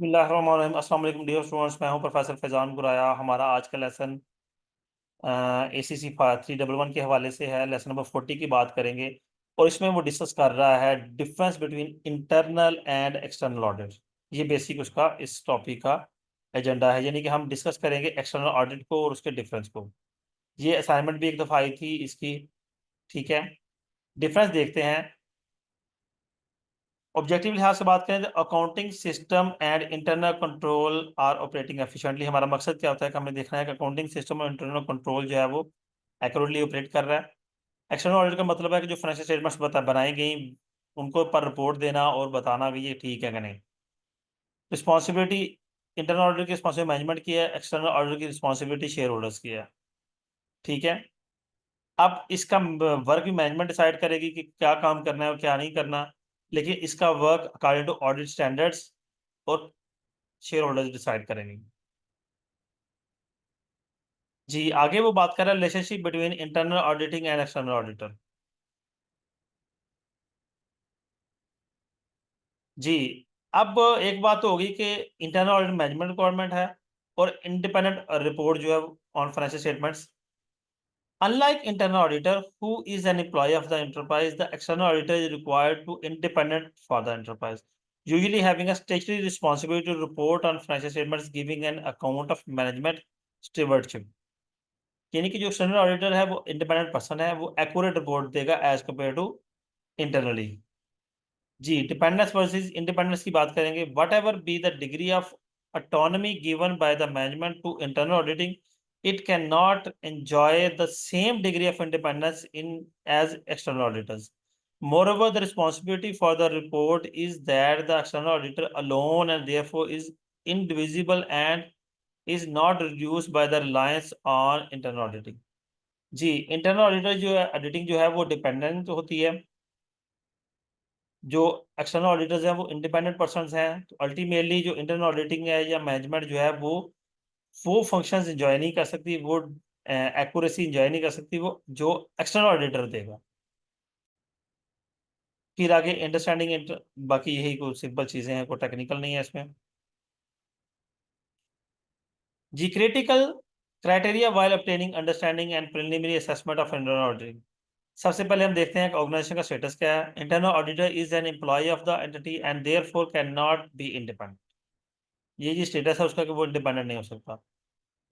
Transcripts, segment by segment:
अस्सलाम वालेकुम dear students, मैं हूं प्रोफेसर फैजान गुराया। हमारा आज का लेसन ACC 311 के हवाले से है। लेसन नंबर 40 की बात करेंगे और इसमें वो डिस्कस कर रहा है difference between internal and external audit. ये बेसिक उसका इस टॉपिक का एजेंडा है, यानी कि हम डिस्कस करेंगे एक्सटर्नल ऑडिट को और उसके डिफरेंस को। ये असाइनमेंट भी एक दफ़ा आई थी इसकी। ठीक है, डिफरेंस देखते हैं। ऑब्जेक्टिव लिहाज से बात करें तो accounting system and internal control are operating efficiently. हमारा मकसद क्या होता है कि हमें देखना है कि अकाउंटिंग सिस्टम और इंटरनल कंट्रोल जो है वो एक्यूरेटली ऑपरेट कर रहा है। एक्सटर्नल ऑडिट का मतलब है कि जो फाइनेंशियल स्टेटमेंट्स बनाई गई उनको पर रिपोर्ट देना और बताना कि ये ठीक है कि नहीं। रिस्पॉन्सिबिलिटी, इंटरनल ऑडिटर की रिस्पॉन्सिबिलिटी मैनेजमेंट की है, एक्सटर्नल ऑडिटर की रिस्पॉन्सिबिलिटी शेयर होल्डर्स की है। ठीक है, अब इसका वर्क भी मैनेजमेंट डिसाइड करेगी कि क्या काम करना है और क्या नहीं करना, लेकिन इसका work according to audit standards और शेयर होल्डर्स डिसाइड करेंगे। जी, आगे वो बात कर रहा है relationship between internal auditing and external auditor. जी, अब एक बात तो होगी कि इंटरनल ऑडिट मैनेजमेंट रिक्वायरमेंट है और इंडिपेंडेंट रिपोर्ट जो है on financial statements. Unlike internal auditor, who is an employee of the enterprise, the external auditor is required to independent for the enterprise, usually having a statutory responsibility to report on financial statements, giving an account of management stewardship। यानी कि जो external auditor है वो independent person है, वो accurate report देगा as compare to internally. जी, dependence versus independence की बात करेंगे। Whatever be the degree of autonomy given by the management to internal auditing, it cannot enjoy the same degree of independence in as external auditors. Moreover, the responsibility for the report is that the external auditor alone and therefore is indivisible and is not reduced by the reliance on internal auditing। जी, internal auditor जो है auditing जो है वो dependent होती है। जो external auditors हैं वो इंडिपेंडेंट पर्सन्स हैं, तो अल्टीमेटली जो इंटरनल ऑडिटिंग है या मैनेजमेंट जो है वो फंक्शंस एंजॉय नहीं कर सकती, वो एक्यूरेसी एंजॉय नहीं कर सकती, वो जो एक्सटर्नल ऑडिटर देगा। फिर आगे अंडरस्टैंडिंग, बाकी यही कुछ सिंपल चीजें हैं, कोई टेक्निकल नहीं है इसमें। जी, critical criteria while obtaining understanding and preliminary assessment of internal auditing. सबसे पहले हम देखते हैं कि ऑर्गेनाइजेशन का स्टेटस क्या है। Internal auditor is an employee of the entity and therefore can not be independent. ये जो स्टेटस है उसका कि वो इंडिपेंडेंट नहीं हो सकता।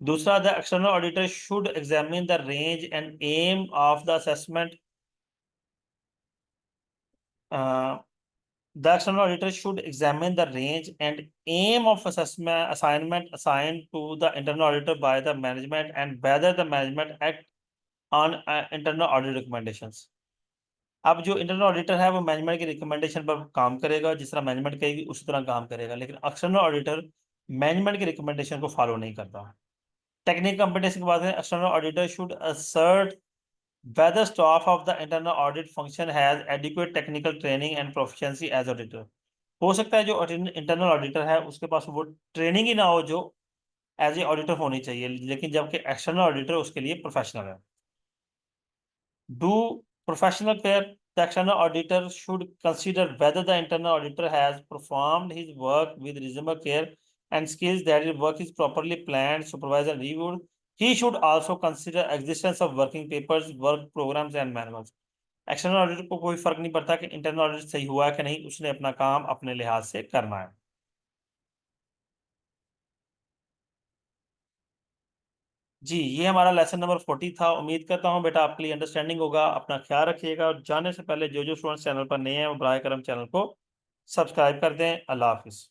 दूसरा, the external auditor should examine the range and aim of the assessment. The external auditor should examine the range and aim of assessment assignment assigned to the internal auditor by the management and whether the management act on internal audit recommendations। अब जो internal auditor है वो management की recommendation पर काम करेगा, जिस तरह मैनेजमेंट कहेगी उसी तरह काम करेगा, लेकिन एक्सटर्नल ऑडिटर मैनेजमेंट की रिकमेंडेशन को फॉलो नहीं करता। टेक्निकल कंपटीशन की बात करें, external auditor should assert whether staff of the internal audit function has adequate technical training and proficiency as auditor। हो सकता है जो इंटरनल ऑडिटर है उसके पास वो ट्रेनिंग ही ना हो जो एज ए ऑडिटर होनी चाहिए, लेकिन जबकि एक्सटर्नल ऑडिटर उसके लिए प्रोफेशनल है। Do professional care, the external auditor should consider whether the internal auditor has performed his work with reasonable care and skills, that his work is properly planned, supervised and reviewed। He should also consider existence of working papers, work programs and manuals। External auditor को कोई फर्क नहीं पड़ता कि internal audit सही हुआ है कि नहीं, उसने अपना काम अपने लिहाज से करना है। जी, ये हमारा लेसन नंबर 40 था। उम्मीद करता हूँ बेटा आपके लिए अंडरस्टैंडिंग होगा। अपना ख्याल रखिएगा और जाने से पहले जो जो स्टूडेंट्स चैनल पर नए हैं वो बराए करम चैनल को सब्सक्राइब कर दें। अल्लाह हाफिज़।